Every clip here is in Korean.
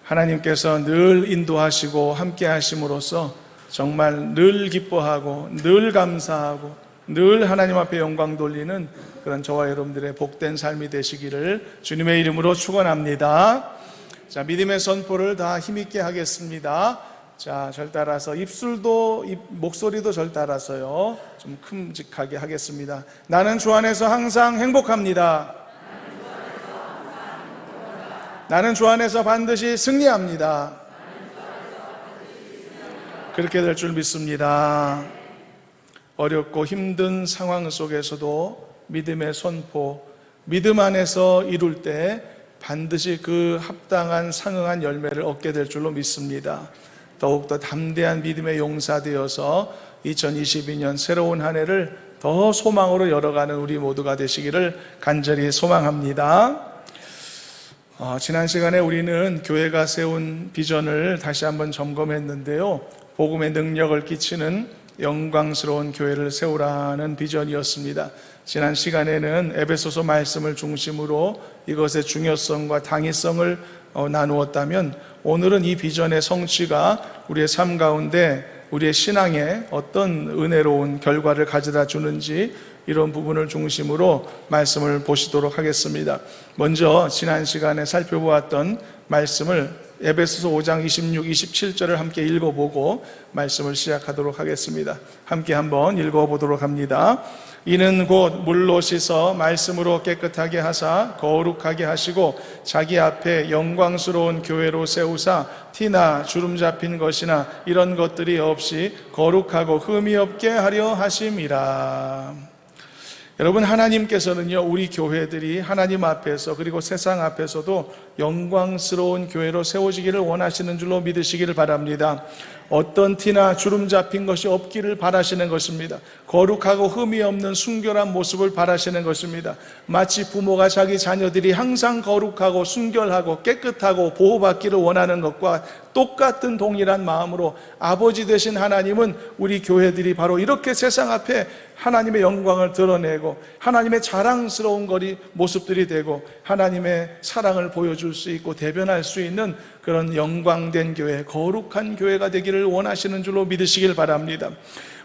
하나님께서 늘 인도하시고 함께 하심으로써 정말 늘 기뻐하고 늘 감사하고 늘 하나님 앞에 영광 돌리는 그런 저와 여러분들의 복된 삶이 되시기를 주님의 이름으로 축원합니다. 자, 믿음의 선포를 다 힘있게 하겠습니다. 자, 절 따라서 목소리도 절 따라서요 좀 큼직하게 하겠습니다. 나는 주 안에서 항상 행복합니다. 나는 주 안에서 반드시 승리합니다. 그렇게 될 줄 믿습니다. 어렵고 힘든 상황 속에서도 믿음의 선포, 믿음 안에서 이룰 때 반드시 그 합당한 상응한 열매를 얻게 될 줄로 믿습니다. 더욱더 담대한 믿음의 용사 되어서 2022년 새로운 한 해를 더 소망으로 열어가는 우리 모두가 되시기를 간절히 소망합니다. 지난 시간에 우리는 교회가 세운 비전을 다시 한번 점검했는데요, 복음의 능력을 끼치는 영광스러운 교회를 세우라는 비전이었습니다. 지난 시간에는 에베소서 말씀을 중심으로 이것의 중요성과 당위성을 나누었다면, 오늘은 이 비전의 성취가 우리의 삶 가운데 우리의 신앙에 어떤 은혜로운 결과를 가져다 주는지, 이런 부분을 중심으로 말씀을 보시도록 하겠습니다. 먼저 지난 시간에 살펴보았던 말씀을 에베소서 5장 26, 27절을 함께 읽어보고 말씀을 시작하도록 하겠습니다. 함께 한번 읽어보도록 합니다. 이는 곧 물로 씻어 말씀으로 깨끗하게 하사 거룩하게 하시고 자기 앞에 영광스러운 교회로 세우사 티나 주름 잡힌 것이나 이런 것들이 없이 거룩하고 흠이 없게 하려 하심이라. 여러분, 하나님께서는요, 우리 교회들이 하나님 앞에서 그리고 세상 앞에서도 영광스러운 교회로 세워지기를 원하시는 줄로 믿으시기를 바랍니다. 어떤 티나 주름 잡힌 것이 없기를 바라시는 것입니다. 거룩하고 흠이 없는 순결한 모습을 바라시는 것입니다. 마치 부모가 자기 자녀들이 항상 거룩하고 순결하고 깨끗하고 보호받기를 원하는 것과 똑같은 동일한 마음으로 아버지 되신 하나님은 우리 교회들이 바로 이렇게 세상 앞에 하나님의 영광을 드러내고 하나님의 자랑스러운 모습들이 되고 하나님의 사랑을 보여줄 수 있고 대변할 수 있는 그런 영광된 교회, 거룩한 교회가 되기를 원하시는 줄로 믿으시길 바랍니다.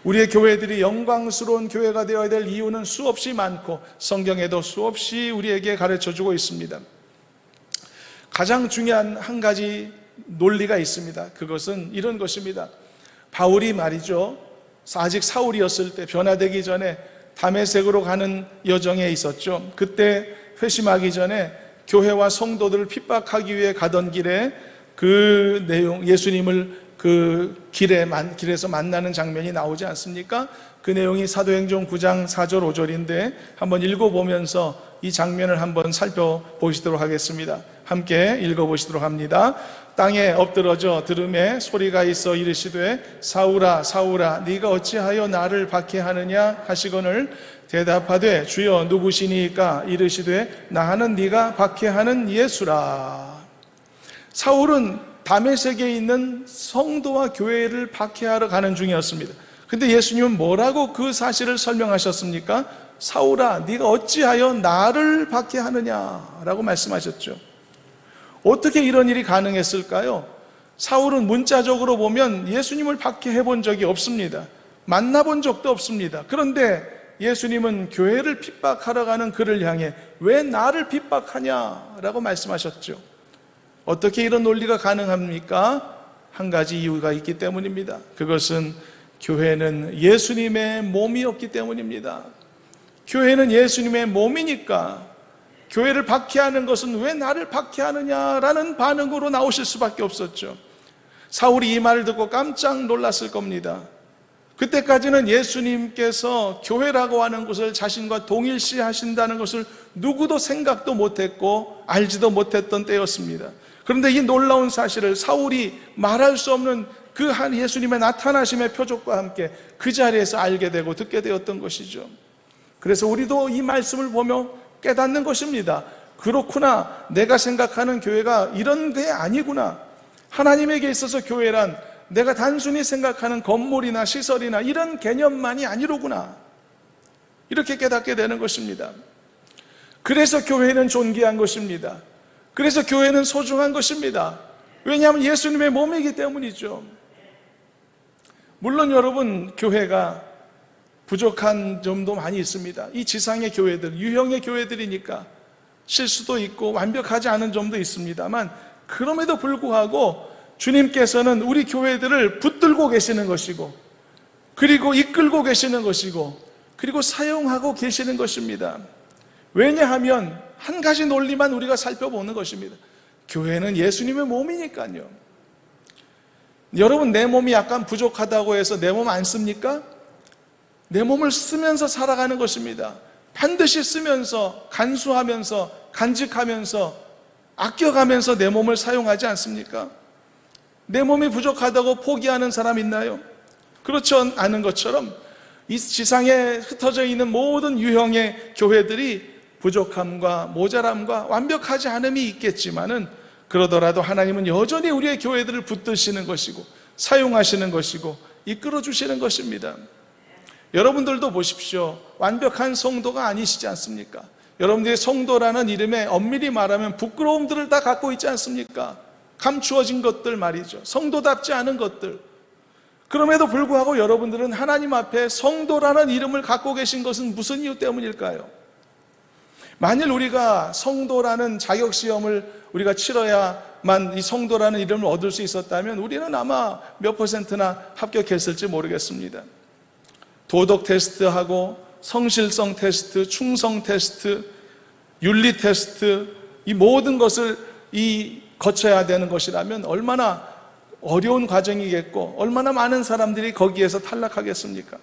우리의 교회들이 영광스러운 교회가 되어야 될 이유는 수없이 많고 성경에도 수없이 우리에게 가르쳐주고 있습니다. 가장 중요한 한 가지 논리가 있습니다. 그것은 이런 것입니다. 바울이 말이죠, 아직 사울이었을 때 변화되기 전에 다메섹으로 가는 여정에 있었죠. 그때 회심하기 전에 교회와 성도들을 핍박하기 위해 가던 길에 그 내용, 예수님을 그 길에서 만나는 장면이 나오지 않습니까? 그 내용이 사도행전 9장 4절 5절인데 한번 읽어보면서 이 장면을 한번 살펴보시도록 하겠습니다. 함께 읽어보시도록 합니다. 땅에 엎드러져 들음에 소리가 있어 이르시되 사울아 사울아 네가 어찌하여 나를 박해하느냐 하시거늘 대답하되 주여 누구시니까 이르시되 나는 네가 박해하는 예수라. 사울은 다메섹에 있는 성도와 교회를 박해하러 가는 중이었습니다. 근데 예수님은 뭐라고 그 사실을 설명하셨습니까? 사울아 네가 어찌하여 나를 박해하느냐라고 말씀하셨죠. 어떻게 이런 일이 가능했을까요? 사울은 문자적으로 보면 예수님을 박해해 본 적이 없습니다. 만나본 적도 없습니다. 그런데 예수님은 교회를 핍박하러 가는 그를 향해 왜 나를 핍박하냐라고 말씀하셨죠. 어떻게 이런 논리가 가능합니까? 한 가지 이유가 있기 때문입니다. 그것은 교회는 예수님의 몸이었기 때문입니다. 교회는 예수님의 몸이니까 교회를 박해하는 것은 왜 나를 박해하느냐라는 반응으로 나오실 수밖에 없었죠. 사울이 이 말을 듣고 깜짝 놀랐을 겁니다. 그때까지는 예수님께서 교회라고 하는 것을 자신과 동일시 하신다는 것을 누구도 생각도 못했고 알지도 못했던 때였습니다. 그런데 이 놀라운 사실을 사울이 말할 수 없는 그 한 예수님의 나타나심의 표적과 함께 그 자리에서 알게 되고 듣게 되었던 것이죠. 그래서 우리도 이 말씀을 보며 깨닫는 것입니다. 그렇구나, 내가 생각하는 교회가 이런 게 아니구나. 하나님에게 있어서 교회란 내가 단순히 생각하는 건물이나 시설이나 이런 개념만이 아니로구나, 이렇게 깨닫게 되는 것입니다. 그래서 교회는 존귀한 것입니다. 그래서 교회는 소중한 것입니다. 왜냐하면 예수님의 몸이기 때문이죠. 물론 여러분, 교회가 부족한 점도 많이 있습니다. 이 지상의 교회들, 유형의 교회들이니까 실수도 있고 완벽하지 않은 점도 있습니다만, 그럼에도 불구하고 주님께서는 우리 교회들을 붙들고 계시는 것이고, 그리고 이끌고 계시는 것이고, 그리고 사용하고 계시는 것입니다. 왜냐하면 한 가지 논리만 우리가 살펴보는 것입니다. 교회는 예수님의 몸이니까요. 여러분, 내 몸이 약간 부족하다고 해서 내 몸 안 씁니까? 내 몸을 쓰면서 살아가는 것입니다. 반드시 쓰면서, 간수하면서, 간직하면서, 아껴가면서 내 몸을 사용하지 않습니까? 내 몸이 부족하다고 포기하는 사람 있나요? 그렇지 않은 것처럼 이 지상에 흩어져 있는 모든 유형의 교회들이 부족함과 모자람과 완벽하지 않음이 있겠지만은, 그러더라도 하나님은 여전히 우리의 교회들을 붙드시는 것이고 사용하시는 것이고 이끌어 주시는 것입니다. 여러분들도 보십시오. 완벽한 성도가 아니시지 않습니까? 여러분들이 성도라는 이름에 엄밀히 말하면 부끄러움들을 다 갖고 있지 않습니까? 감추어진 것들 말이죠. 성도답지 않은 것들. 그럼에도 불구하고 여러분들은 하나님 앞에 성도라는 이름을 갖고 계신 것은 무슨 이유 때문일까요? 만일 우리가 성도라는 자격시험을 우리가 치러야만 이 성도라는 이름을 얻을 수 있었다면 우리는 아마 몇 %나 합격했을지 모르겠습니다. 도덕 테스트하고 성실성 테스트, 충성 테스트, 윤리 테스트, 이 모든 것을 거쳐야 되는 것이라면 얼마나 어려운 과정이겠고 얼마나 많은 사람들이 거기에서 탈락하겠습니까?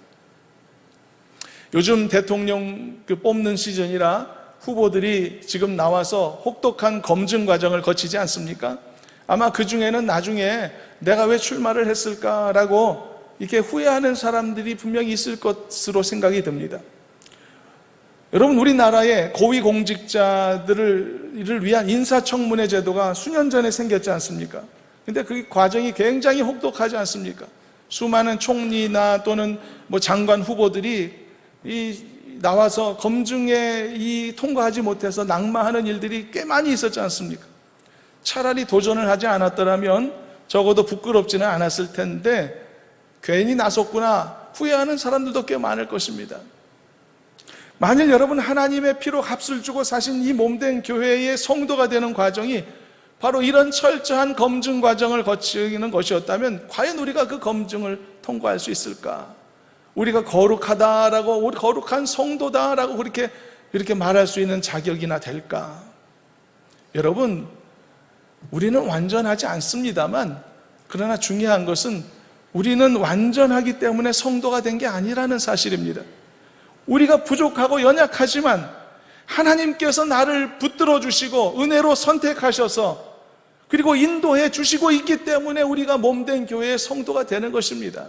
요즘 대통령 뽑는 시즌이라 후보들이 지금 나와서 혹독한 검증 과정을 거치지 않습니까? 아마 그 중에는 나중에 내가 왜 출마를 했을까라고 이렇게 후회하는 사람들이 분명히 있을 것으로 생각이 듭니다. 여러분, 우리나라의 고위공직자들을 위한 인사청문회 제도가 수년 전에 생겼지 않습니까? 근데 그 과정이 굉장히 혹독하지 않습니까? 수많은 총리나 또는 장관 후보들이 나와서 검증에 통과하지 못해서 낙마하는 일들이 꽤 많이 있었지 않습니까? 차라리 도전을 하지 않았더라면 적어도 부끄럽지는 않았을 텐데 괜히 나섰구나 후회하는 사람들도 꽤 많을 것입니다. 만일 여러분 하나님의 피로 값을 주고 사신 이 몸된 교회의 성도가 되는 과정이 바로 이런 철저한 검증 과정을 거치는 것이었다면 과연 우리가 그 검증을 통과할 수 있을까? 우리가 거룩하다라고, 우리 거룩한 성도다라고 그렇게 말할 수 있는 자격이나 될까? 여러분, 우리는 완전하지 않습니다만, 그러나 중요한 것은 우리는 완전하기 때문에 성도가 된 게 아니라는 사실입니다. 우리가 부족하고 연약하지만 하나님께서 나를 붙들어 주시고 은혜로 선택하셔서 그리고 인도해 주시고 있기 때문에 우리가 몸된 교회의 성도가 되는 것입니다.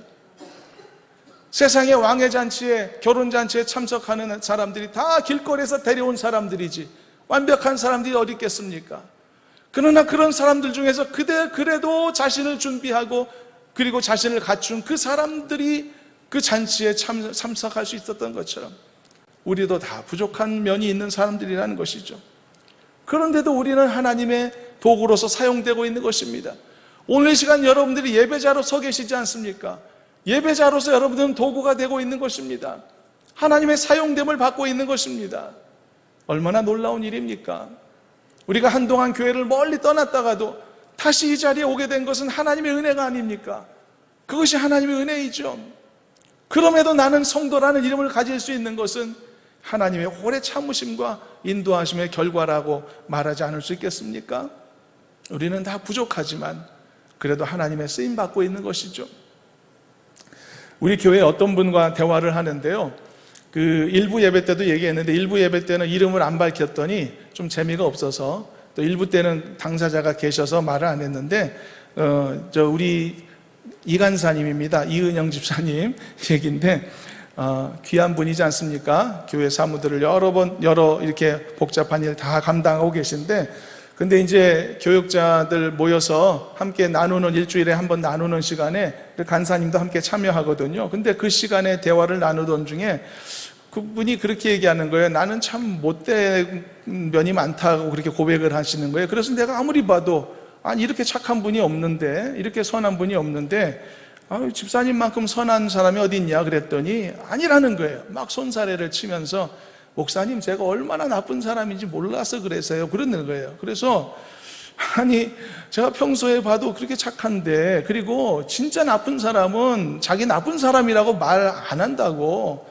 세상의 왕회잔치에, 결혼잔치에 참석하는 사람들이 다 길거리에서 데려온 사람들이지 완벽한 사람들이 어디 있겠습니까? 그러나 그런 사람들 중에서 그래도 자신을 준비하고 그리고 자신을 갖춘 그 사람들이 그 잔치에 참석할 수 있었던 것처럼 우리도 다 부족한 면이 있는 사람들이라는 것이죠. 그런데도 우리는 하나님의 도구로서 사용되고 있는 것입니다. 오늘 이 시간 여러분들이 예배자로 서 계시지 않습니까? 예배자로서 여러분들은 도구가 되고 있는 것입니다. 하나님의 사용됨을 받고 있는 것입니다. 얼마나 놀라운 일입니까? 우리가 한동안 교회를 멀리 떠났다가도 다시 이 자리에 오게 된 것은 하나님의 은혜가 아닙니까? 그것이 하나님의 은혜이죠. 그럼에도 나는 성도라는 이름을 가질 수 있는 것은 하나님의 오래 참으심과 인도하심의 결과라고 말하지 않을 수 있겠습니까? 우리는 다 부족하지만 그래도 하나님의 쓰임받고 있는 것이죠. 우리 교회에 어떤 분과 대화를 하는데요, 일부 예배 때도 얘기했는데 일부 예배 때는 이름을 안 밝혔더니 좀 재미가 없어서 또 일부 때는 당사자가 계셔서 말을 안 했는데 우리 이간사님입니다. 이은영 집사님 얘기인데 귀한 분이지 않습니까? 교회 사무들을 여러 이렇게 복잡한 일 다 감당하고 계신데, 근데 이제 교육자들 모여서 함께 나누는, 일주일에 한 번 나누는 시간에 간사님도 함께 참여하거든요. 근데 그 시간에 대화를 나누던 중에 그분이 그렇게 얘기하는 거예요. 나는 참 못된 면이 많다고 그렇게 고백을 하시는 거예요. 그래서 내가 아무리 봐도 아니 이렇게 착한 분이 없는데, 이렇게 선한 분이 없는데 집사님만큼 선한 사람이 어디 있냐 그랬더니 아니라는 거예요. 막 손사래를 치면서 목사님 제가 얼마나 나쁜 사람인지 몰라서 그래서요, 그러는 거예요. 그래서 아니 제가 평소에 봐도 그렇게 착한데, 그리고 진짜 나쁜 사람은 자기 나쁜 사람이라고 말 안 한다고,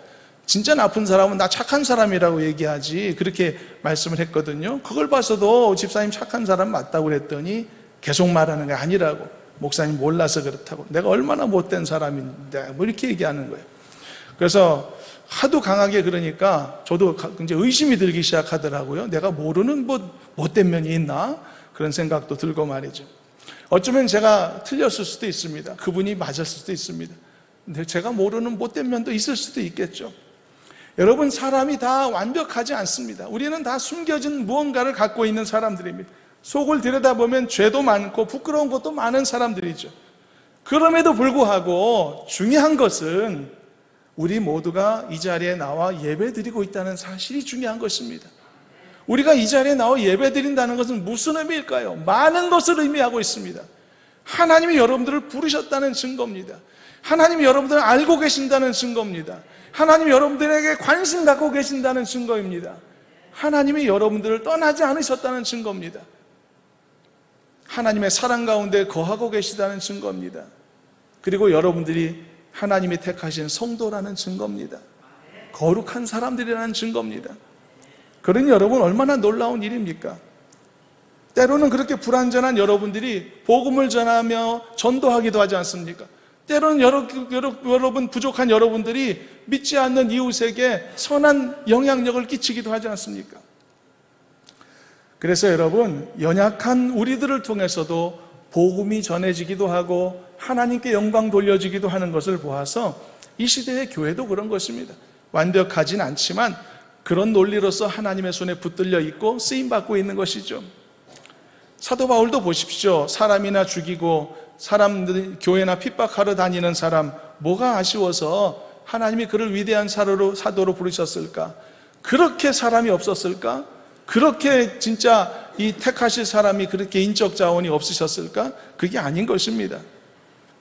진짜 나쁜 사람은 나 착한 사람이라고 얘기하지, 그렇게 말씀을 했거든요. 그걸 봐서도 집사님 착한 사람 맞다고 그랬더니 계속 말하는 게 아니라고, 목사님 몰라서 그렇다고, 내가 얼마나 못된 사람인데 뭐 이렇게 얘기하는 거예요. 그래서 하도 강하게 그러니까 저도 이제 의심이 들기 시작하더라고요. 내가 모르는 뭐 못된 면이 있나? 그런 생각도 들고 말이죠. 어쩌면 제가 틀렸을 수도 있습니다. 그분이 맞았을 수도 있습니다. 근데 제가 모르는 못된 면도 있을 수도 있겠죠. 여러분, 사람이 다 완벽하지 않습니다. 우리는 다 숨겨진 무언가를 갖고 있는 사람들입니다. 속을 들여다보면 죄도 많고 부끄러운 것도 많은 사람들이죠. 그럼에도 불구하고 중요한 것은 우리 모두가 이 자리에 나와 예배드리고 있다는 사실이 중요한 것입니다. 우리가 이 자리에 나와 예배드린다는 것은 무슨 의미일까요? 많은 것을 의미하고 있습니다. 하나님이 여러분들을 부르셨다는 증거입니다. 하나님이 여러분들을 알고 계신다는 증거입니다. 하나님이 여러분들에게 관심 갖고 계신다는 증거입니다. 하나님이 여러분들을 떠나지 않으셨다는 증거입니다. 하나님의 사랑 가운데 거하고 계시다는 증거입니다. 그리고 여러분들이 하나님이 택하신 성도라는 증거입니다. 거룩한 사람들이라는 증거입니다. 그러니 여러분, 얼마나 놀라운 일입니까? 때로는 그렇게 불완전한 여러분들이 복음을 전하며 전도하기도 하지 않습니까? 때로는 여러분 부족한 여러분들이 믿지 않는 이웃에게 선한 영향력을 끼치기도 하지 않습니까? 그래서 여러분, 연약한 우리들을 통해서도 복음이 전해지기도 하고 하나님께 영광 돌려지기도 하는 것을 보아서 이 시대의 교회도 그런 것입니다. 완벽하진 않지만 그런 논리로서 하나님의 손에 붙들려 있고 쓰임받고 있는 것이죠. 사도 바울도 보십시오. 사람이나 죽이고 사람들 교회나 핍박하러 다니는 사람, 뭐가 아쉬워서 하나님이 그를 위대한 사도로 부르셨을까? 그렇게 사람이 없었을까? 그렇게 진짜 이 택하실 사람이 그렇게 인적 자원이 없으셨을까? 그게 아닌 것입니다.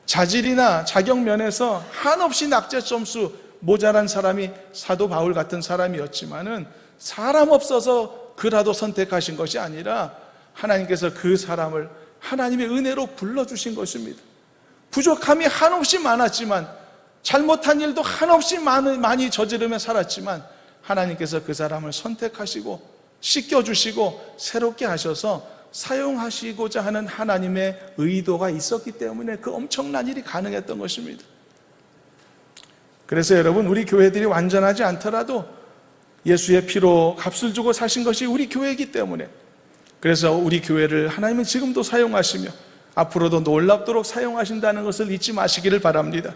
자질이나 자격 면에서 한없이 낙제 점수 모자란 사람이 사도 바울 같은 사람이었지만은 사람 없어서 그라도 선택하신 것이 아니라 하나님께서 그 사람을 하나님의 은혜로 불러주신 것입니다. 부족함이 한없이 많았지만, 잘못한 일도 한없이 많이 저지르며 살았지만 하나님께서 그 사람을 선택하시고 씻겨주시고 새롭게 하셔서 사용하시고자 하는 하나님의 의도가 있었기 때문에 그 엄청난 일이 가능했던 것입니다. 그래서 여러분, 우리 교회들이 완전하지 않더라도 예수의 피로 값을 주고 사신 것이 우리 교회이기 때문에, 그래서 우리 교회를 하나님은 지금도 사용하시며 앞으로도 놀랍도록 사용하신다는 것을 잊지 마시기를 바랍니다.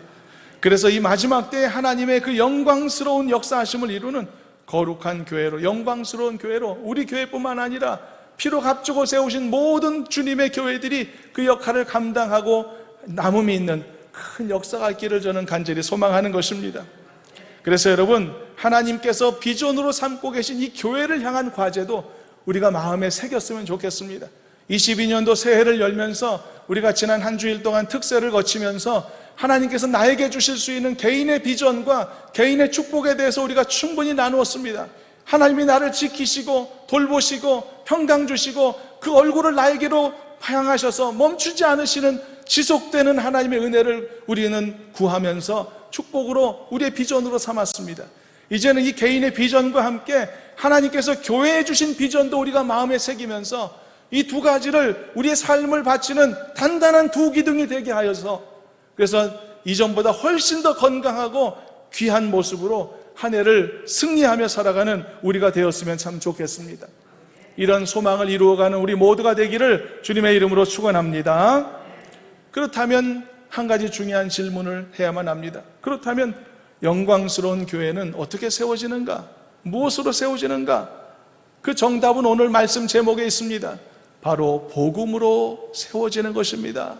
그래서 이 마지막 때에 하나님의 그 영광스러운 역사하심을 이루는 거룩한 교회로, 영광스러운 교회로 우리 교회뿐만 아니라 피로 값주고 세우신 모든 주님의 교회들이 그 역할을 감당하고 남음이 있는 큰 역사가 있기를 저는 간절히 소망하는 것입니다. 그래서 여러분, 하나님께서 비전으로 삼고 계신 이 교회를 향한 과제도 우리가 마음에 새겼으면 좋겠습니다. 22년도 새해를 열면서 우리가 지난 한 주일 동안 특세를 거치면서 하나님께서 나에게 주실 수 있는 개인의 비전과 개인의 축복에 대해서 우리가 충분히 나누었습니다. 하나님이 나를 지키시고 돌보시고 평강 주시고 그 얼굴을 나에게로 향하셔서 멈추지 않으시는 지속되는 하나님의 은혜를 우리는 구하면서 축복으로 우리의 비전으로 삼았습니다. 이제는 이 개인의 비전과 함께 하나님께서 교회에 주신 비전도 우리가 마음에 새기면서 이 두 가지를 우리의 삶을 바치는 단단한 두 기둥이 되게 하여서, 그래서 이전보다 훨씬 더 건강하고 귀한 모습으로 한 해를 승리하며 살아가는 우리가 되었으면 참 좋겠습니다. 이런 소망을 이루어가는 우리 모두가 되기를 주님의 이름으로 축원합니다. 그렇다면 한 가지 중요한 질문을 해야만 합니다. 그렇다면 영광스러운 교회는 어떻게 세워지는가? 무엇으로 세워지는가? 그 정답은 오늘 말씀 제목에 있습니다. 바로 복음으로 세워지는 것입니다.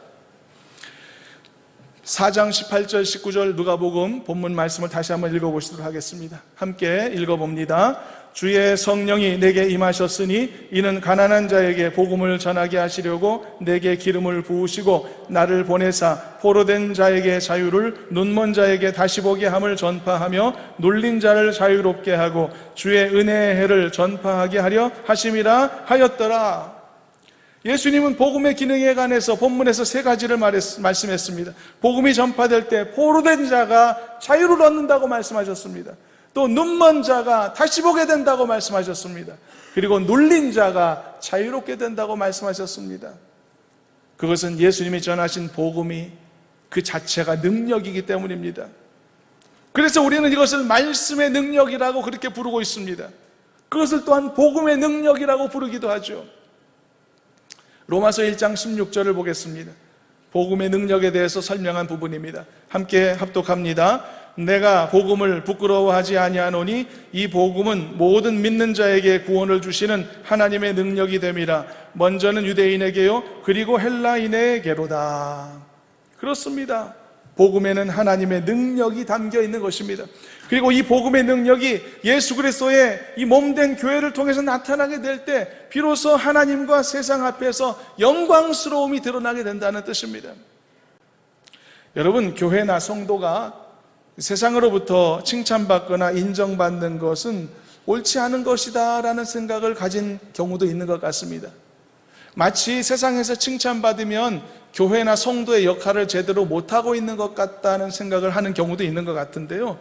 4장 18절 19절 누가복음 본문 말씀을 다시 한번 읽어보시도록 하겠습니다. 함께 읽어봅니다. 주의 성령이 내게 임하셨으니 이는 가난한 자에게 복음을 전하게 하시려고 내게 기름을 부으시고 나를 보내사 포로된 자에게 자유를, 눈먼 자에게 다시 보게 함을 전파하며 눌린 자를 자유롭게 하고 주의 은혜의 해를 전파하게 하려 하심이라 하였더라. 예수님은 복음의 기능에 관해서 본문에서 세 가지를 말씀했습니다. 복음이 전파될 때 포로된 자가 자유를 얻는다고 말씀하셨습니다. 또 눈먼 자가 다시 보게 된다고 말씀하셨습니다. 그리고 눌린 자가 자유롭게 된다고 말씀하셨습니다. 그것은 예수님이 전하신 복음이 그 자체가 능력이기 때문입니다. 그래서 우리는 이것을 말씀의 능력이라고 그렇게 부르고 있습니다. 그것을 또한 복음의 능력이라고 부르기도 하죠. 로마서 1장 16절을 보겠습니다. 복음의 능력에 대해서 설명한 부분입니다. 함께 합독합니다. 내가 복음을 부끄러워하지 아니하노니 이 복음은 모든 믿는 자에게 구원을 주시는 하나님의 능력이 됨이라. 먼저는 유대인에게요 그리고 헬라인에게로다. 그렇습니다. 복음에는 하나님의 능력이 담겨 있는 것입니다. 그리고 이 복음의 능력이 예수 그리스도의 이 몸된 교회를 통해서 나타나게 될 때 비로소 하나님과 세상 앞에서 영광스러움이 드러나게 된다는 뜻입니다. 여러분, 교회나 성도가 세상으로부터 칭찬받거나 인정받는 것은 옳지 않은 것이다 라는 생각을 가진 경우도 있는 것 같습니다. 마치 세상에서 칭찬받으면 교회나 성도의 역할을 제대로 못하고 있는 것 같다는 생각을 하는 경우도 있는 것 같은데요,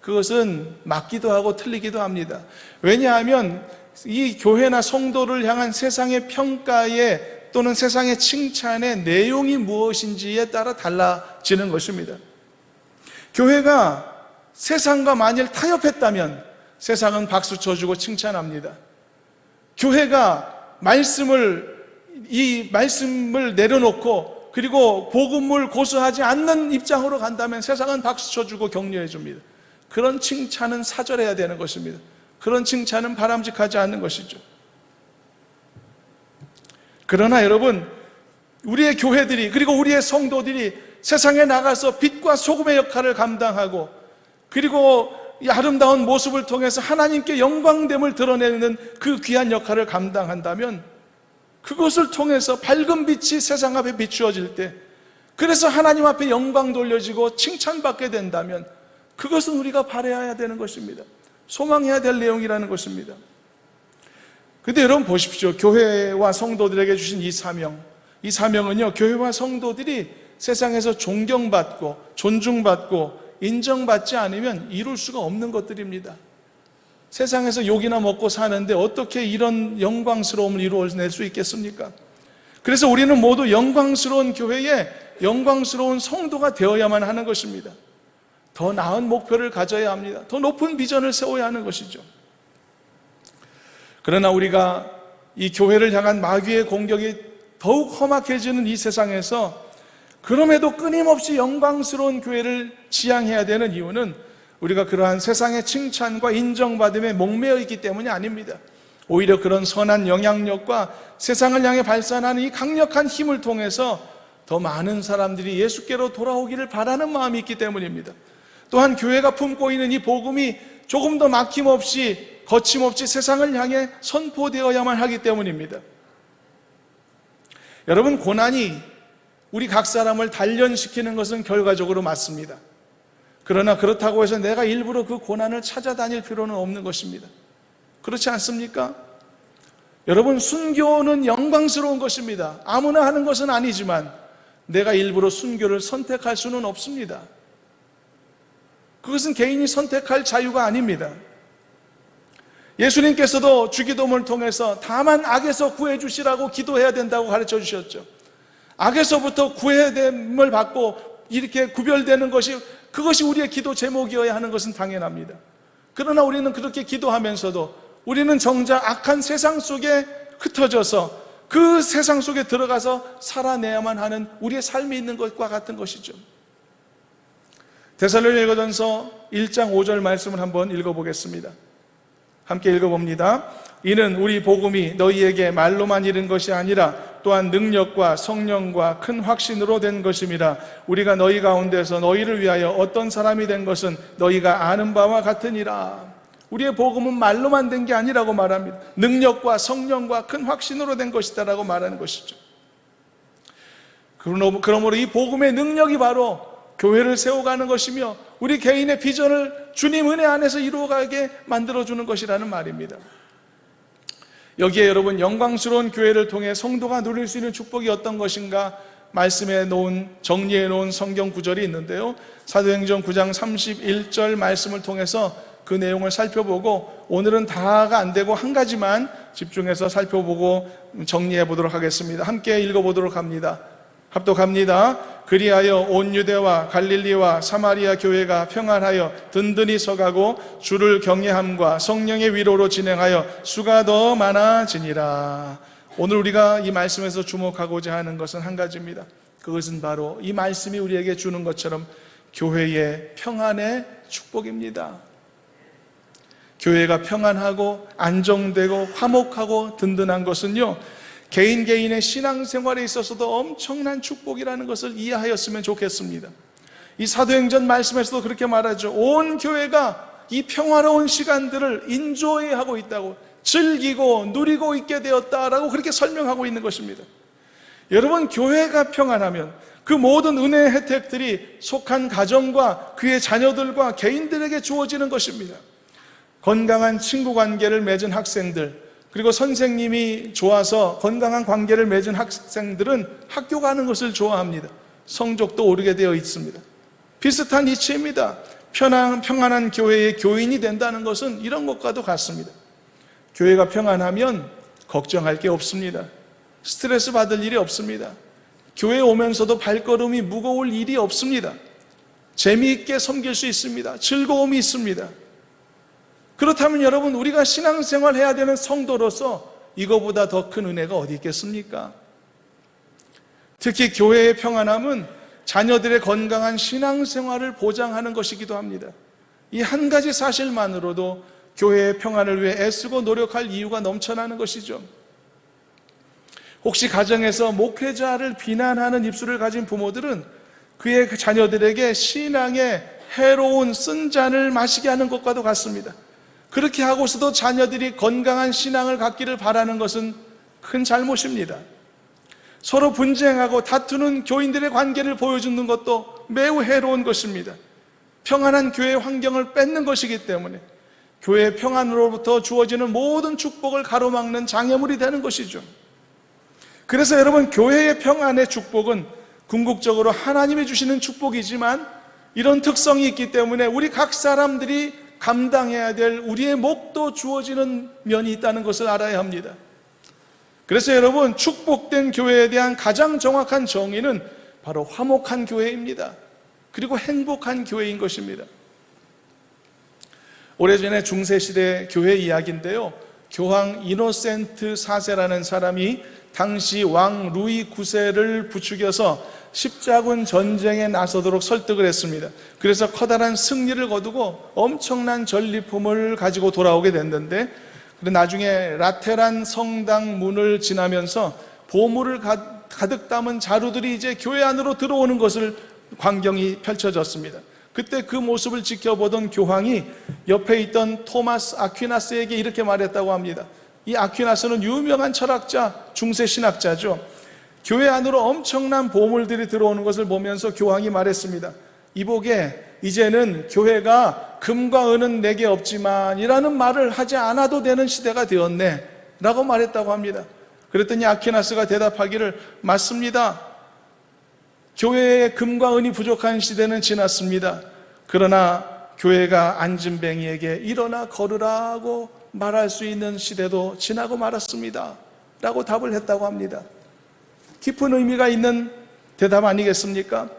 그것은 맞기도 하고 틀리기도 합니다. 왜냐하면 이 교회나 성도를 향한 세상의 평가에 또는 세상의 칭찬의 내용이 무엇인지에 따라 달라지는 것입니다. 교회가 세상과 만일 타협했다면 세상은 박수 쳐주고 칭찬합니다. 교회가 이 말씀을 내려놓고 그리고 복음을 고수하지 않는 입장으로 간다면 세상은 박수 쳐주고 격려해 줍니다. 그런 칭찬은 사절해야 되는 것입니다. 그런 칭찬은 바람직하지 않는 것이죠. 그러나 여러분, 우리의 교회들이 그리고 우리의 성도들이 세상에 나가서 빛과 소금의 역할을 감당하고 그리고 이 아름다운 모습을 통해서 하나님께 영광됨을 드러내는 그 귀한 역할을 감당한다면 그것을 통해서 밝은 빛이 세상 앞에 비추어질 때, 그래서 하나님 앞에 영광 돌려지고 칭찬받게 된다면 그것은 우리가 바라야 되는 것입니다. 소망해야 될 내용이라는 것입니다. 그런데 여러분 보십시오. 교회와 성도들에게 주신 이 사명은요, 교회와 성도들이 세상에서 존경받고 존중받고 인정받지 않으면 이룰 수가 없는 것들입니다. 세상에서 욕이나 먹고 사는데 어떻게 이런 영광스러움을 이루어낼 수 있겠습니까? 그래서 우리는 모두 영광스러운 교회에 영광스러운 성도가 되어야만 하는 것입니다. 더 나은 목표를 가져야 합니다. 더 높은 비전을 세워야 하는 것이죠. 그러나 우리가 이 교회를 향한 마귀의 공격이 더욱 험악해지는 이 세상에서 그럼에도 끊임없이 영광스러운 교회를 지향해야 되는 이유는 우리가 그러한 세상의 칭찬과 인정받음에 목매어 있기 때문이 아닙니다. 오히려 그런 선한 영향력과 세상을 향해 발산하는 이 강력한 힘을 통해서 더 많은 사람들이 예수께로 돌아오기를 바라는 마음이 있기 때문입니다. 또한 교회가 품고 있는 이 복음이 조금 더 막힘없이 거침없이 세상을 향해 선포되어야만 하기 때문입니다. 여러분, 고난이 우리 각 사람을 단련시키는 것은 결과적으로 맞습니다. 그러나 그렇다고 해서 내가 일부러 그 고난을 찾아다닐 필요는 없는 것입니다. 그렇지 않습니까? 여러분, 순교는 영광스러운 것입니다. 아무나 하는 것은 아니지만 내가 일부러 순교를 선택할 수는 없습니다. 그것은 개인이 선택할 자유가 아닙니다. 예수님께서도 주기도문을 통해서 다만 악에서 구해주시라고 기도해야 된다고 가르쳐 주셨죠. 악에서부터 구해됨을 받고 이렇게 구별되는 그것이 우리의 기도 제목이어야 하는 것은 당연합니다. 그러나 우리는 그렇게 기도하면서도 우리는 정작 악한 세상 속에 흩어져서 그 세상 속에 들어가서 살아내야만 하는 우리의 삶이 있는 것과 같은 것이죠. 데살로니가전서 1장 5절 말씀을 한번 읽어보겠습니다. 함께 읽어봅니다. 이는 우리 복음이 너희에게 말로만 이른 것이 아니라 또한 능력과 성령과 큰 확신으로 된 것임이라. 우리가 너희 가운데서 너희를 위하여 어떤 사람이 된 것은 너희가 아는 바와 같으니라. 우리의 복음은 말로만 된 게 아니라고 말합니다. 능력과 성령과 큰 확신으로 된 것이다라고 말하는 것이죠. 그러므로 이 복음의 능력이 바로 교회를 세워가는 것이며 우리 개인의 비전을 주님 은혜 안에서 이루어가게 만들어주는 것이라는 말입니다. 여기에 여러분, 영광스러운 교회를 통해 성도가 누릴 수 있는 축복이 어떤 것인가 정리해 놓은 성경 구절이 있는데요, 사도행전 9장 31절 말씀을 통해서 그 내용을 살펴보고, 오늘은 다가 안 되고 한 가지만 집중해서 살펴보고 정리해 보도록 하겠습니다. 함께 읽어보도록 합니다. 합독합니다. 그리하여 온 유대와 갈릴리와 사마리아 교회가 평안하여 든든히 서가고 주를 경외함과 성령의 위로로 진행하여 수가 더 많아지니라. 오늘 우리가 이 말씀에서 주목하고자 하는 것은 한 가지입니다. 그것은 바로 이 말씀이 우리에게 주는 것처럼 교회의 평안의 축복입니다. 교회가 평안하고 안정되고 화목하고 든든한 것은요, 개인의 신앙생활에 있어서도 엄청난 축복이라는 것을 이해하였으면 좋겠습니다. 이 사도행전 말씀에서도 그렇게 말하죠. 온 교회가 이 평화로운 시간들을 인조이하고 있다고, 즐기고 누리고 있게 되었다라고 그렇게 설명하고 있는 것입니다. 여러분, 교회가 평안하면 그 모든 은혜의 혜택들이 속한 가정과 그의 자녀들과 개인들에게 주어지는 것입니다. 건강한 친구 관계를 맺은 학생들, 그리고 선생님이 좋아서 건강한 관계를 맺은 학생들은 학교 가는 것을 좋아합니다. 성적도 오르게 되어 있습니다. 비슷한 이치입니다. 평안한 교회의 교인이 된다는 것은 이런 것과도 같습니다. 교회가 평안하면 걱정할 게 없습니다. 스트레스 받을 일이 없습니다. 교회에 오면서도 발걸음이 무거울 일이 없습니다. 재미있게 섬길 수 있습니다. 즐거움이 있습니다. 그렇다면 여러분, 우리가 신앙생활 해야 되는 성도로서 이거보다 더 큰 은혜가 어디 있겠습니까? 특히 교회의 평안함은 자녀들의 건강한 신앙생활을 보장하는 것이기도 합니다. 이 한 가지 사실만으로도 교회의 평안을 위해 애쓰고 노력할 이유가 넘쳐나는 것이죠. 혹시 가정에서 목회자를 비난하는 입술을 가진 부모들은 그의 자녀들에게 신앙의 해로운 쓴 잔을 마시게 하는 것과도 같습니다. 그렇게 하고서도 자녀들이 건강한 신앙을 갖기를 바라는 것은 큰 잘못입니다. 서로 분쟁하고 다투는 교인들의 관계를 보여주는 것도 매우 해로운 것입니다. 평안한 교회 환경을 뺏는 것이기 때문에 교회의 평안으로부터 주어지는 모든 축복을 가로막는 장애물이 되는 것이죠. 그래서 여러분, 교회의 평안의 축복은 궁극적으로 하나님이 주시는 축복이지만 이런 특성이 있기 때문에 우리 각 사람들이 감당해야 될 우리의 몫도 주어지는 면이 있다는 것을 알아야 합니다. 그래서 여러분, 축복된 교회에 대한 가장 정확한 정의는 바로 화목한 교회입니다. 그리고 행복한 교회인 것입니다. 오래전에 중세시대 교회 이야기인데요, 교황 이노센트 4세라는 사람이 당시 왕 루이 9세를 부추겨서 십자군 전쟁에 나서도록 설득을 했습니다. 그래서 커다란 승리를 거두고 엄청난 전리품을 가지고 돌아오게 됐는데, 나중에 라테란 성당 문을 지나면서 보물을 가득 담은 자루들이 이제 교회 안으로 들어오는 것을 광경이 펼쳐졌습니다. 그때 그 모습을 지켜보던 교황이 옆에 있던 토마스 아퀴나스에게 이렇게 말했다고 합니다. 이 아퀴나스는 유명한 철학자, 중세 신학자죠. 교회 안으로 엄청난 보물들이 들어오는 것을 보면서 교황이 말했습니다. 이보게, 이제는 교회가 금과 은은 내게 없지만 이라는 말을 하지 않아도 되는 시대가 되었네 라고 말했다고 합니다. 그랬더니 아퀴나스가 대답하기를, 맞습니다. 교회에 금과 은이 부족한 시대는 지났습니다. 그러나 교회가 앉은뱅이에게 일어나 걸으라고 말할 수 있는 시대도 지나고 말았습니다 라고 답을 했다고 합니다. 깊은 의미가 있는 대답 아니겠습니까?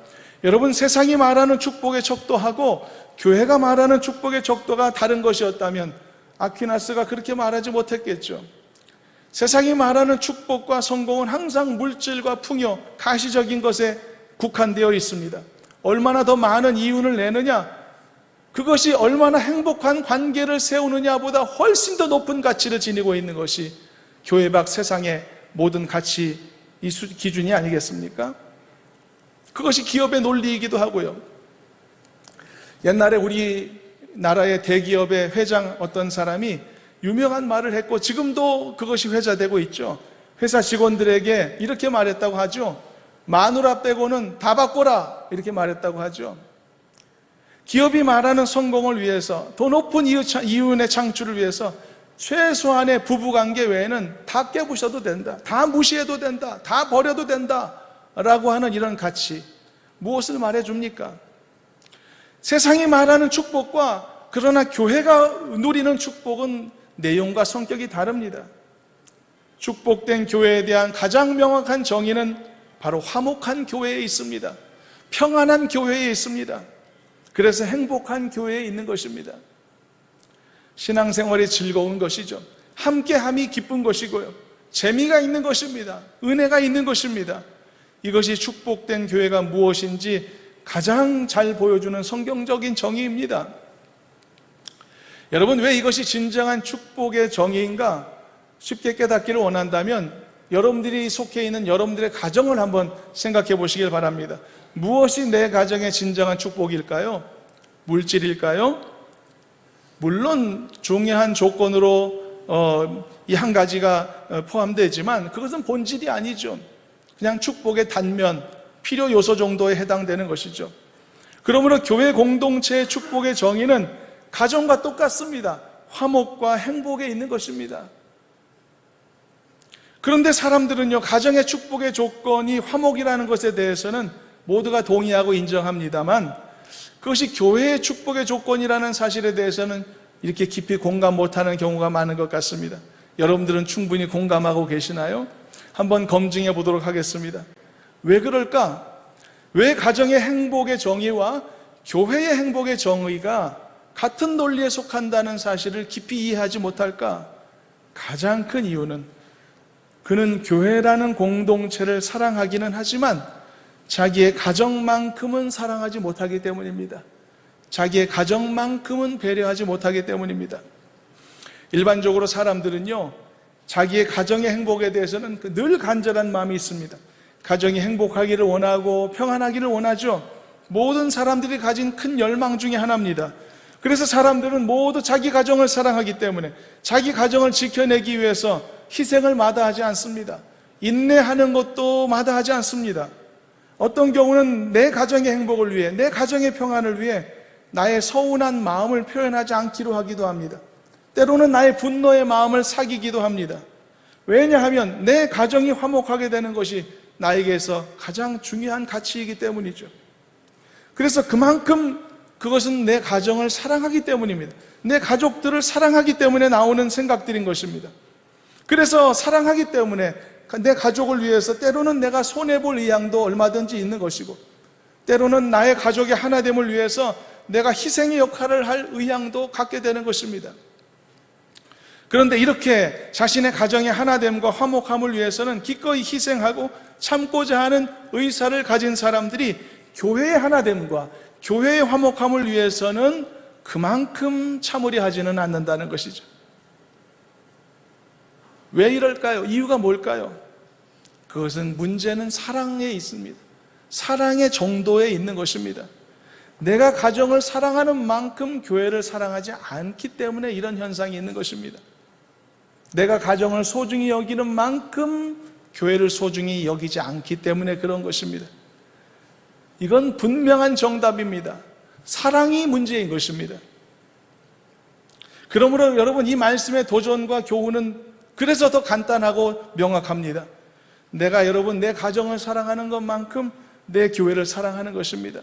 여러분, 세상이 말하는 축복의 척도하고 교회가 말하는 축복의 척도가 다른 것이었다면 아퀴나스가 그렇게 말하지 못했겠죠. 세상이 말하는 축복과 성공은 항상 물질과 풍요, 가시적인 것에 국한되어 있습니다. 얼마나 더 많은 이윤을 내느냐, 그것이 얼마나 행복한 관계를 세우느냐보다 훨씬 더 높은 가치를 지니고 있는 것이 교회 밖 세상의 모든 가치 기준이 아니겠습니까? 그것이 기업의 논리이기도 하고요. 옛날에 우리 나라의 대기업의 회장 어떤 사람이 유명한 말을 했고 지금도 그것이 회자되고 있죠. 회사 직원들에게 이렇게 말했다고 하죠. 마누라 빼고는 다 바꿔라, 이렇게 말했다고 하죠. 기업이 말하는 성공을 위해서, 더 높은 이윤의 창출을 위해서 최소한의 부부관계 외에는 다 깨부셔도 된다, 다 무시해도 된다, 다 버려도 된다 라고 하는 이런 가치, 무엇을 말해줍니까? 세상이 말하는 축복과 그러나 교회가 누리는 축복은 내용과 성격이 다릅니다. 축복된 교회에 대한 가장 명확한 정의는 바로 화목한 교회에 있습니다. 평안한 교회에 있습니다. 그래서 행복한 교회에 있는 것입니다. 신앙생활이 즐거운 것이죠. 함께함이 기쁜 것이고요. 재미가 있는 것입니다. 은혜가 있는 것입니다. 이것이 축복된 교회가 무엇인지 가장 잘 보여주는 성경적인 정의입니다. 여러분, 왜 이것이 진정한 축복의 정의인가 쉽게 깨닫기를 원한다면 여러분들이 속해 있는 여러분들의 가정을 한번 생각해 보시길 바랍니다. 무엇이 내 가정의 진정한 축복일까요? 물질일까요? 물론 중요한 조건으로 이 한 가지가 포함되지만 그것은 본질이 아니죠. 그냥 축복의 단면, 필요 요소 정도에 해당되는 것이죠. 그러므로 교회 공동체의 축복의 정의는 가정과 똑같습니다. 화목과 행복에 있는 것입니다. 그런데 사람들은요, 가정의 축복의 조건이 화목이라는 것에 대해서는 모두가 동의하고 인정합니다만 그것이 교회의 축복의 조건이라는 사실에 대해서는 이렇게 깊이 공감 못하는 경우가 많은 것 같습니다. 여러분들은 충분히 공감하고 계시나요? 한번 검증해 보도록 하겠습니다. 왜 그럴까? 왜 가정의 행복의 정의와 교회의 행복의 정의가 같은 논리에 속한다는 사실을 깊이 이해하지 못할까? 가장 큰 이유는 그는 교회라는 공동체를 사랑하기는 하지만 자기의 가정만큼은 사랑하지 못하기 때문입니다. 자기의 가정만큼은 배려하지 못하기 때문입니다. 일반적으로 사람들은요, 자기의 가정의 행복에 대해서는 늘 간절한 마음이 있습니다. 가정이 행복하기를 원하고 평안하기를 원하죠. 모든 사람들이 가진 큰 열망 중에 하나입니다. 그래서 사람들은 모두 자기 가정을 사랑하기 때문에 자기 가정을 지켜내기 위해서 희생을 마다하지 않습니다. 인내하는 것도 마다하지 않습니다. 어떤 경우는 내 가정의 행복을 위해, 내 가정의 평안을 위해 나의 서운한 마음을 표현하지 않기로 하기도 합니다. 때로는 나의 분노의 마음을 사기기도 합니다. 왜냐하면 내 가정이 화목하게 되는 것이 나에게서 가장 중요한 가치이기 때문이죠. 그래서 그만큼 그것은 내 가정을 사랑하기 때문입니다. 내 가족들을 사랑하기 때문에 나오는 생각들인 것입니다. 그래서 사랑하기 때문에 내 가족을 위해서 때로는 내가 손해볼 의향도 얼마든지 있는 것이고, 때로는 나의 가족의 하나됨을 위해서 내가 희생의 역할을 할 의향도 갖게 되는 것입니다. 그런데 이렇게 자신의 가정의 하나됨과 화목함을 위해서는 기꺼이 희생하고 참고자 하는 의사를 가진 사람들이 교회의 하나됨과 교회의 화목함을 위해서는 그만큼 참으려 하지는 않는다는 것이죠. 왜 이럴까요? 이유가 뭘까요? 그것은 문제는 사랑에 있습니다. 사랑의 정도에 있는 것입니다. 내가 가정을 사랑하는 만큼 교회를 사랑하지 않기 때문에 이런 현상이 있는 것입니다. 내가 가정을 소중히 여기는 만큼 교회를 소중히 여기지 않기 때문에 그런 것입니다. 이건 분명한 정답입니다. 사랑이 문제인 것입니다. 그러므로 여러분, 이 말씀의 도전과 교훈은 그래서 더 간단하고 명확합니다. 내가 여러분 내 가정을 사랑하는 것만큼 내 교회를 사랑하는 것입니다.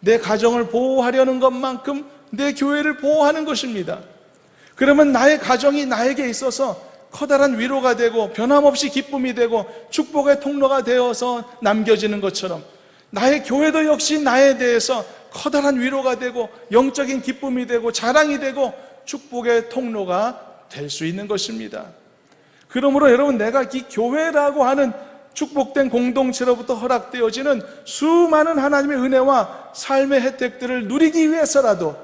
내 가정을 보호하려는 것만큼 내 교회를 보호하는 것입니다. 그러면 나의 가정이 나에게 있어서 커다란 위로가 되고 변함없이 기쁨이 되고 축복의 통로가 되어서 남겨지는 것처럼 나의 교회도 역시 나에 대해서 커다란 위로가 되고 영적인 기쁨이 되고 자랑이 되고 축복의 통로가 될 수 있는 것입니다. 그러므로 여러분, 내가 이 교회라고 하는 축복된 공동체로부터 허락되어지는 수많은 하나님의 은혜와 삶의 혜택들을 누리기 위해서라도,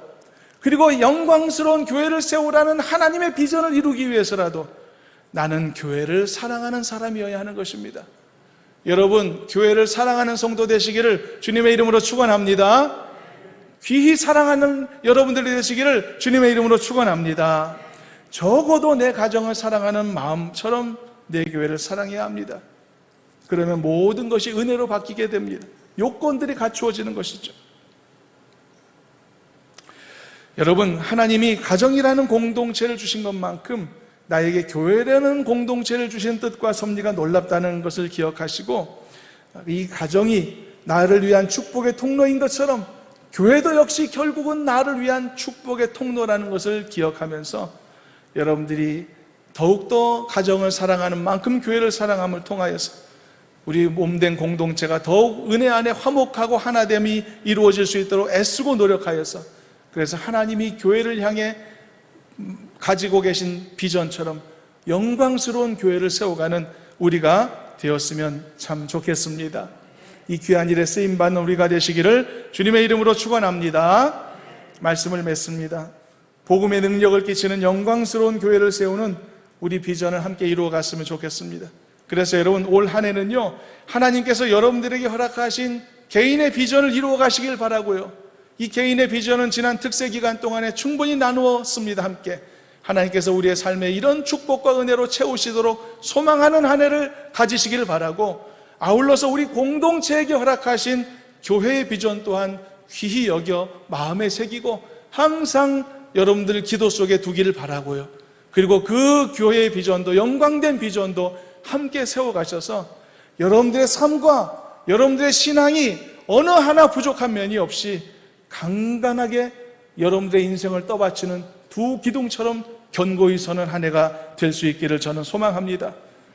그리고 영광스러운 교회를 세우라는 하나님의 비전을 이루기 위해서라도 나는 교회를 사랑하는 사람이어야 하는 것입니다. 여러분, 교회를 사랑하는 성도 되시기를 주님의 이름으로 축원합니다. 귀히 사랑하는 여러분들이 되시기를 주님의 이름으로 축원합니다. 적어도 내 가정을 사랑하는 마음처럼 내 교회를 사랑해야 합니다. 그러면 모든 것이 은혜로 바뀌게 됩니다. 요건들이 갖추어지는 것이죠. 여러분, 하나님이 가정이라는 공동체를 주신 것만큼 나에게 교회라는 공동체를 주신 뜻과 섭리가 놀랍다는 것을 기억하시고, 이 가정이 나를 위한 축복의 통로인 것처럼 교회도 역시 결국은 나를 위한 축복의 통로라는 것을 기억하면서 여러분들이 더욱더 가정을 사랑하는 만큼 교회를 사랑함을 통하여서 우리 몸된 공동체가 더욱 은혜 안에 화목하고 하나됨이 이루어질 수 있도록 애쓰고 노력하여서, 그래서 하나님이 교회를 향해 가지고 계신 비전처럼 영광스러운 교회를 세워가는 우리가 되었으면 참 좋겠습니다. 이 귀한 일에 쓰임받는 우리가 되시기를 주님의 이름으로 축원합니다. 말씀을 맺습니다. 복음의 능력을 끼치는 영광스러운 교회를 세우는 우리 비전을 함께 이루어 갔으면 좋겠습니다. 그래서 여러분, 올 한 해는요, 하나님께서 여러분들에게 허락하신 개인의 비전을 이루어 가시길 바라고요. 이 개인의 비전은 지난 특세 기간 동안에 충분히 나누었습니다. 함께 하나님께서 우리의 삶에 이런 축복과 은혜로 채우시도록 소망하는 한 해를 가지시기를 바라고, 아울러서 우리 공동체에게 허락하신 교회의 비전 또한 귀히 여겨 마음에 새기고 항상 여러분들 기도 속에 두기를 바라고요. 그리고 그 교회의 비전도, 영광된 비전도 함께 세워가셔서 여러분들의 삶과 여러분들의 신앙이 어느 하나 부족한 면이 없이 강건하게 여러분들의 인생을 떠받치는 두 기둥처럼 견고히 서는 한 해가 될 수 있기를 저는 소망합니다.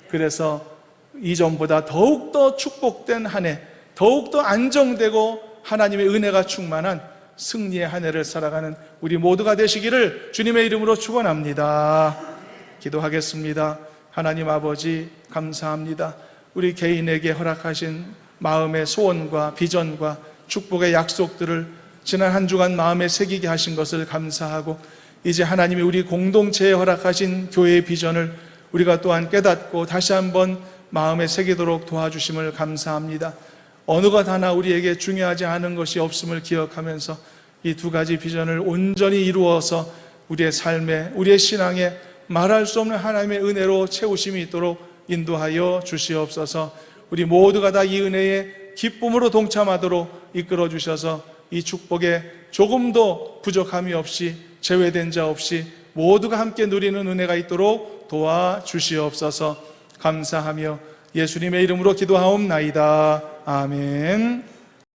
그래서 이전보다 더욱더 축복된 한 해, 더욱더 안정되고 하나님의 은혜가 충만한 승리의 한 해를 살아가는 우리 모두가 되시기를 주님의 이름으로 축원합니다. 기도하겠습니다. 하나님 아버지, 감사합니다. 우리 개인에게 허락하신 마음의 소원과 비전과 축복의 약속들을 지난 한 주간 마음에 새기게 하신 것을 감사하고, 이제 하나님이 우리 공동체에 허락하신 교회의 비전을 우리가 또한 깨닫고 다시 한번 마음에 새기도록 도와주심을 감사합니다. 어느 것 하나 우리에게 중요하지 않은 것이 없음을 기억하면서 이 두 가지 비전을 온전히 이루어서 우리의 삶에, 우리의 신앙에 말할 수 없는 하나님의 은혜로 채우심이 있도록 인도하여 주시옵소서. 우리 모두가 다 이 은혜에 기쁨으로 동참하도록 이끌어 주셔서 이 축복에 조금도 부족함이 없이, 제외된 자 없이 모두가 함께 누리는 은혜가 있도록 도와주시옵소서. 감사하며 예수님의 이름으로 기도하옵나이다. 아멘.